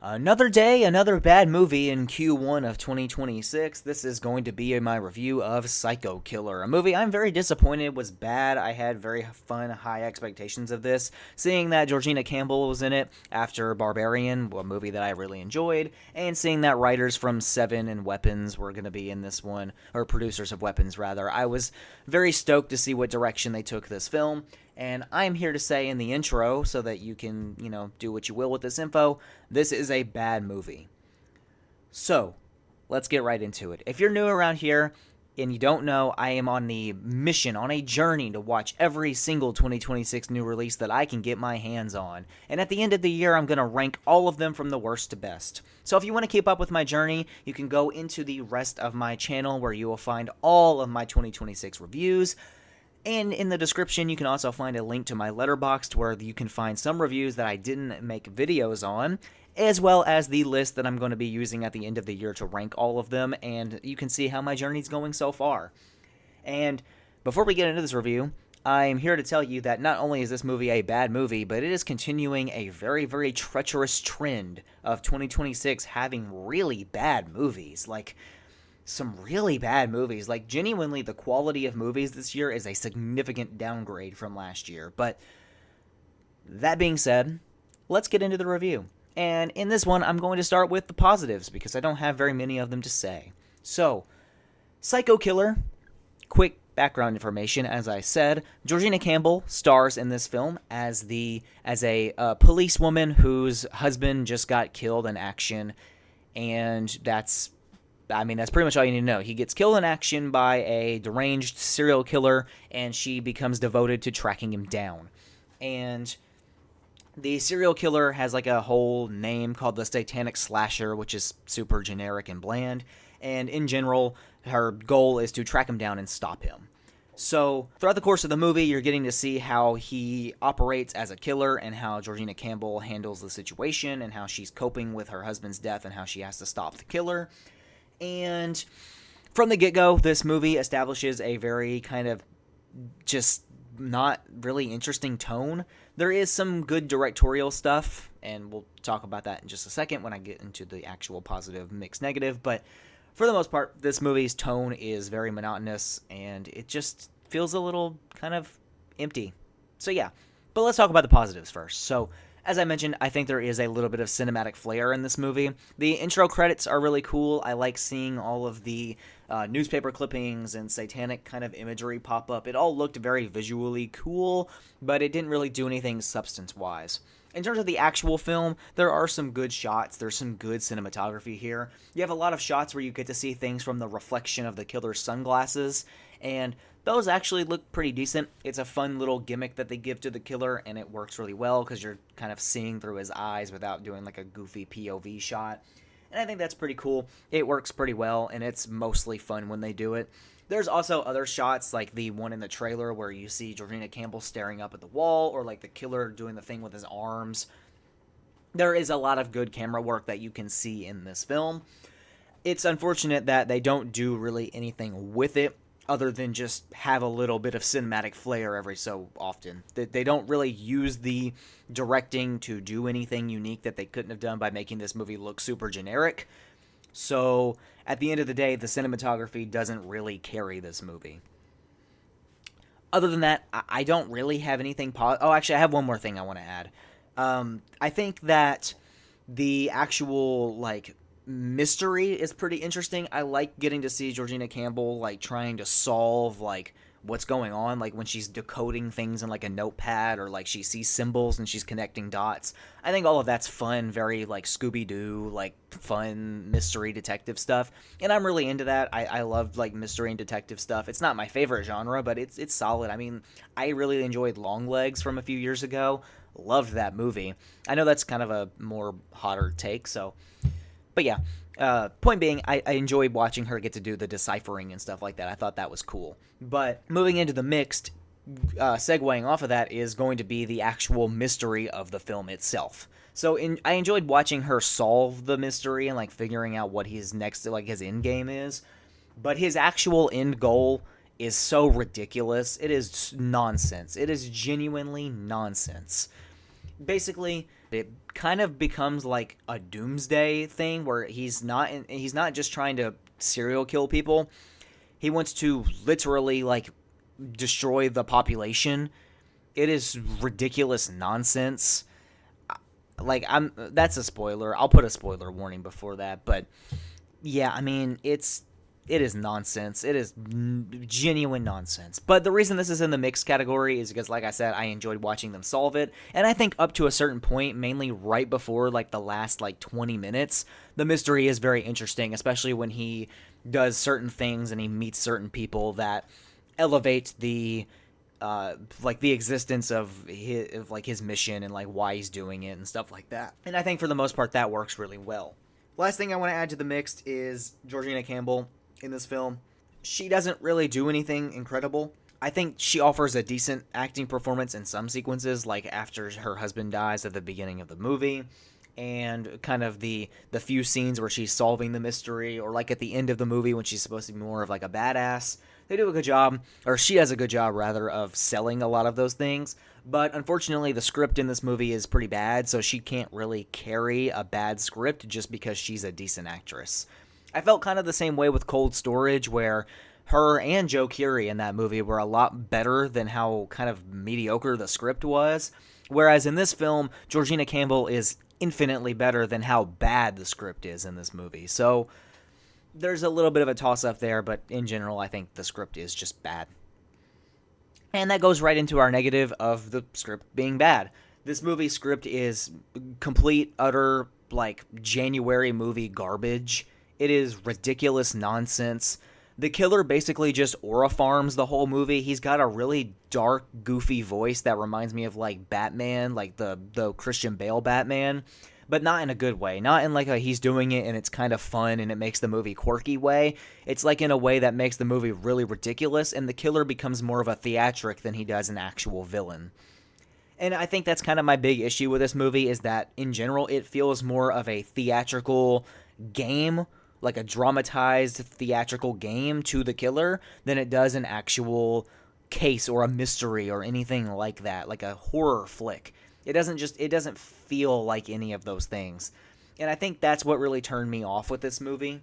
Another day, another bad movie in Q1 of 2026. This is going to be my review of Psycho Killer, a movie I'm very disappointed was bad. I had very fun, high expectations of this. Seeing that Georgina Campbell was in it after Barbarian, a movie that I really enjoyed, and seeing that writers from Seven and Weapons were going to be in this one, or producers of Weapons rather, I was very stoked to see what direction they took this film. And I'm here to say in the intro, so that you can, do what you will with this info, this is a bad movie. So, let's get right into it. If you're new around here and you don't know, I am on the mission, on a journey to watch every single 2026 new release that I can get my hands on. And at the end of the year, I'm going to rank all of them from the worst to best. So if you want to keep up with my journey, you can go into the rest of my channel where you will find all of my 2026 reviews. And in the description, you can also find a link to my Letterboxd where you can find some reviews that I didn't make videos on, as well as the list that I'm going to be using at the end of the year to rank all of them, and you can see how my journey's going so far. And before we get into this review, I'm here to tell you that not only is this movie a bad movie, but it is continuing a very, very treacherous trend of 2026 having really bad movies. Like, some really bad movies. Like, genuinely, the quality of movies this year is a significant downgrade from last year. But that being said, let's get into the review. And in this one, I'm going to start with the positives because I don't have very many of them to say. So, Psycho Killer, quick background information. As I said, Georgina Campbell stars in this film as a policewoman whose husband just got killed in action, and that's pretty much all you need to know. He gets killed in action by a deranged serial killer, and she becomes devoted to tracking him down. And the serial killer has like a whole name called the Satanic Slasher, which is super generic and bland. And in general, her goal is to track him down and stop him. So throughout the course of the movie, you're getting to see how he operates as a killer and how Georgina Campbell handles the situation and how she's coping with her husband's death and how she has to stop the killer. And from the get-go, this movie establishes a very kind of just not really interesting tone. There is some good directorial stuff, and we'll talk about that in just a second when I get into the actual positive mixed negative, but for the most part, this movie's tone is very monotonous, and it just feels a little kind of empty. So yeah, but let's talk about the positives first. So, as I mentioned, I think there is a little bit of cinematic flair in this movie. The intro credits are really cool. I like seeing all of the newspaper clippings and satanic kind of imagery pop up. It all looked very visually cool, but it didn't really do anything substance-wise. In terms of the actual film, there are some good shots. There's some good cinematography here. You have a lot of shots where you get to see things from the reflection of the killer's sunglasses, and those actually look pretty decent. It's a fun little gimmick that they give to the killer, and it works really well because you're kind of seeing through his eyes without doing like a goofy POV shot. And I think that's pretty cool. It works pretty well, and it's mostly fun when they do it. There's also other shots, like the one in the trailer where you see Georgina Campbell staring up at the wall, or like the killer doing the thing with his arms. There is a lot of good camera work that you can see in this film. It's unfortunate that they don't do really anything with it other than just have a little bit of cinematic flair every so often. They don't really use the directing to do anything unique that they couldn't have done by making this movie look super generic. So, at the end of the day, the cinematography doesn't really carry this movie. Other than that, I don't really have anything oh, actually, I have one more thing I want to add. I think that the actual, like, mystery is pretty interesting. I like getting to see Georgina Campbell, like, trying to solve, like, what's going on, like when she's decoding things in like a notepad, or like she sees symbols and she's connecting dots. I think all of that's fun, very like Scooby-Doo, like fun mystery detective stuff, and I'm really into that. I love like mystery and detective stuff. It's not my favorite genre, but it's solid. I mean, I really enjoyed Longlegs from a few years ago. Loved that movie. I know that's kind of a more hotter take, so, but yeah. Point being, I enjoyed watching her get to do the deciphering and stuff like that. I thought that was cool. But moving into the mixed, segueing off of that is going to be the actual mystery of the film itself. So I enjoyed watching her solve the mystery and like figuring out what his next, like his end game is. But his actual end goal is so ridiculous. It is nonsense. It is genuinely nonsense. Basically, it kind of becomes like a doomsday thing where he's not just trying to serial kill people. He wants to literally like destroy the population. It is ridiculous nonsense. Like that's a spoiler. I'll put a spoiler warning before that, but yeah, I mean, it is nonsense. It is genuine nonsense. But the reason this is in the mixed category is because, like I said, I enjoyed watching them solve it. And I think up to a certain point, mainly right before like the last like 20 minutes, the mystery is very interesting, especially when he does certain things and he meets certain people that elevate the like the existence of his mission and like why he's doing it and stuff like that. And I think for the most part that works really well. Last thing I want to add to the mixed is Georgina Campbell in this film. She doesn't really do anything incredible. I think she offers a decent acting performance in some sequences, like after her husband dies at the beginning of the movie, and kind of the few scenes where she's solving the mystery, or like at the end of the movie when she's supposed to be more of like a badass. They do a good job, or she does a good job rather, of selling a lot of those things. But unfortunately, the script in this movie is pretty bad, so she can't really carry a bad script just because she's a decent actress. I felt kind of the same way with Cold Storage, where her and Joe Keery in that movie were a lot better than how kind of mediocre the script was. Whereas in this film, Georgina Campbell is infinitely better than how bad the script is in this movie. So there's a little bit of a toss-up there, but in general, I think the script is just bad. And that goes right into our negative of the script being bad. This movie's script is complete, utter, like, January movie garbage. It is ridiculous nonsense. The killer basically just aura farms the whole movie. He's got a really dark, goofy voice that reminds me of, like, Batman, like the Christian Bale Batman, but not in a good way. Not in, like, a he's doing it and it's kind of fun and it makes the movie quirky way. It's, like, in a way that makes the movie really ridiculous, and the killer becomes more of a theatric than he does an actual villain. And I think that's kind of my big issue with this movie, is that, in general, it feels more of a theatrical game, like a dramatized theatrical game to the killer, than it does an actual case or a mystery or anything like that, like a horror flick. It doesn't feel like any of those things. And I think that's what really turned me off with this movie.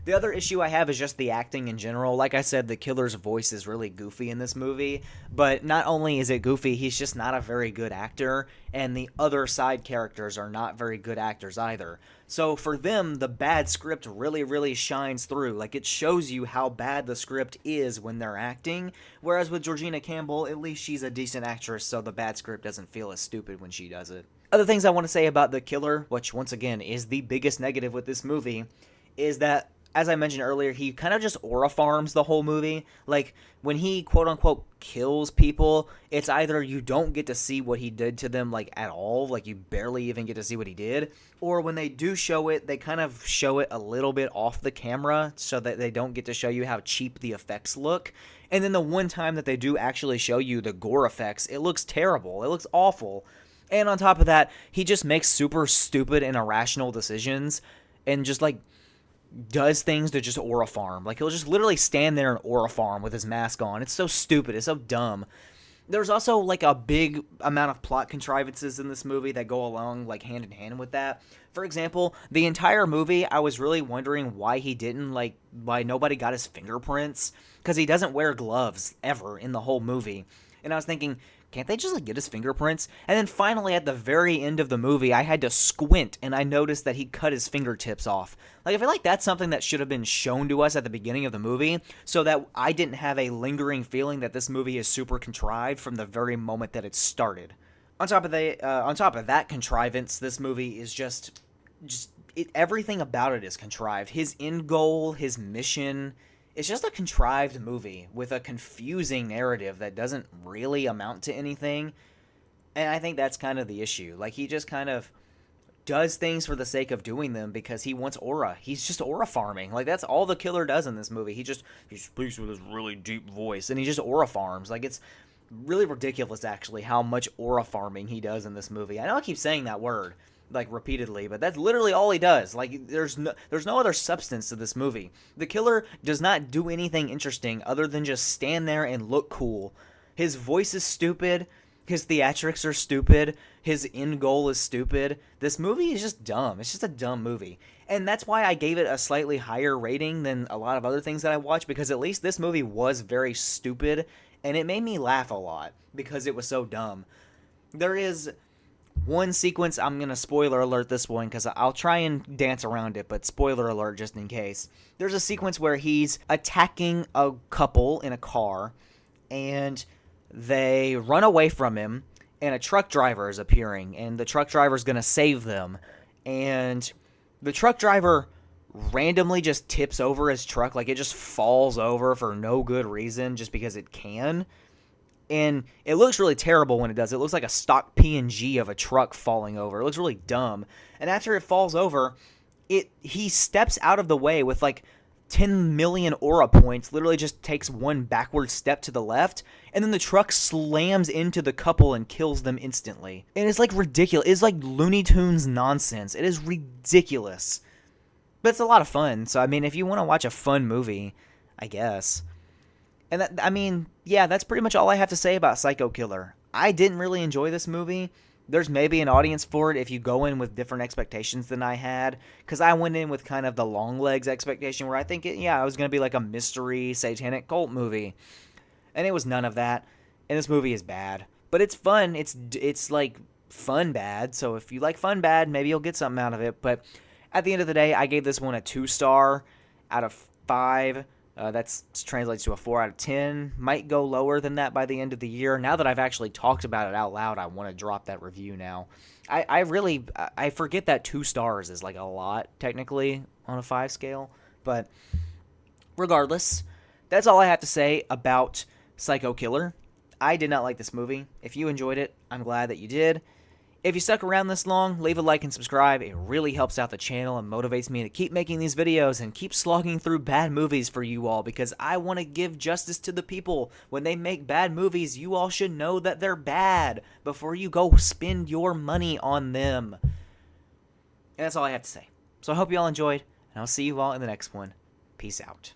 The other issue I have is just the acting in general. Like I said, the killer's voice is really goofy in this movie, but not only is it goofy, he's just not a very good actor, and the other side characters are not very good actors either. So for them, the bad script really, really shines through. Like, it shows you how bad the script is when they're acting, whereas with Georgina Campbell, at least she's a decent actress, so the bad script doesn't feel as stupid when she does it. Other things I want to say about the killer, which once again is the biggest negative with this movie, is that, as I mentioned earlier, he kind of just aura farms the whole movie. Like, when he quote-unquote kills people, it's either you don't get to see what he did to them, like, at all, like, you barely even get to see what he did, or when they do show it, they kind of show it a little bit off the camera so that they don't get to show you how cheap the effects look. And then the one time that they do actually show you the gore effects, it looks terrible. It looks awful. And on top of that, he just makes super stupid and irrational decisions and just, like, does things to just aura farm. Like, he'll just literally stand there and aura farm with his mask on. It's so stupid. It's so dumb. There's also, like, a big amount of plot contrivances in this movie that go along, like, hand in hand with that. For example, the entire movie, I was really wondering why why nobody got his fingerprints, because he doesn't wear gloves ever in the whole movie. And I was thinking, can't they just, like, get his fingerprints? And then finally, at the very end of the movie, I had to squint, and I noticed that he cut his fingertips off. Like, I feel like that's something that should have been shown to us at the beginning of the movie, so that I didn't have a lingering feeling that this movie is super contrived from the very moment that it started. On top of that contrivance, this movie is everything about it is contrived. His end goal, his mission, it's just a contrived movie with a confusing narrative that doesn't really amount to anything. And I think that's kind of the issue. Like, he just kind of does things for the sake of doing them because he wants aura. He's just aura farming. Like, that's all the killer does in this movie. He speaks with his really deep voice, and he just aura farms. Like, it's really ridiculous, actually, how much aura farming he does in this movie. I know I keep saying that word, like, repeatedly, but that's literally all he does. Like, there's no other substance to this movie. The killer does not do anything interesting other than just stand there and look cool. His voice is stupid. His theatrics are stupid. His end goal is stupid. This movie is just dumb. It's just a dumb movie. And that's why I gave it a slightly higher rating than a lot of other things that I watched, because at least this movie was very stupid, and it made me laugh a lot because it was so dumb. There is one sequence, I'm going to spoiler alert this one because I'll try and dance around it, but spoiler alert just in case. There's a sequence where he's attacking a couple in a car, and they run away from him, and a truck driver is appearing, and the truck driver is going to save them. And the truck driver randomly just tips over his truck, like it just falls over for no good reason, just because it can. And it looks really terrible when it does. It looks like a stock PNG of a truck falling over. It looks really dumb. And after it falls over, he steps out of the way with like 10 million aura points, literally just takes one backward step to the left, and then the truck slams into the couple and kills them instantly. And it's like ridiculous. It's like Looney Tunes nonsense. It is ridiculous. But it's a lot of fun. So, I mean, if you want to watch a fun movie, I guess. And that, I mean, yeah, that's pretty much all I have to say about Psycho Killer. I didn't really enjoy this movie. There's maybe an audience for it if you go in with different expectations than I had, because I went in with kind of the long legs expectation where I think it was going to be like a mystery satanic cult movie, and it was none of that. And this movie is bad, but it's fun. It's like fun bad. So if you like fun bad, maybe you'll get something out of it. But at the end of the day, I gave this one a 2-star out of 5. That translates to a 4 out of 10. Might go lower than that by the end of the year. Now that I've actually talked about it out loud, I want to drop that review now. I forget that 2 stars is like a lot, technically, on a 5 scale. But regardless, that's all I have to say about Psycho Killer. I did not like this movie. If you enjoyed it, I'm glad that you did. If you stuck around this long, leave a like and subscribe. It really helps out the channel and motivates me to keep making these videos and keep slogging through bad movies for you all, because I want to give justice to the people. When they make bad movies, you all should know that they're bad before you go spend your money on them. And that's all I have to say. So I hope you all enjoyed, and I'll see you all in the next one. Peace out.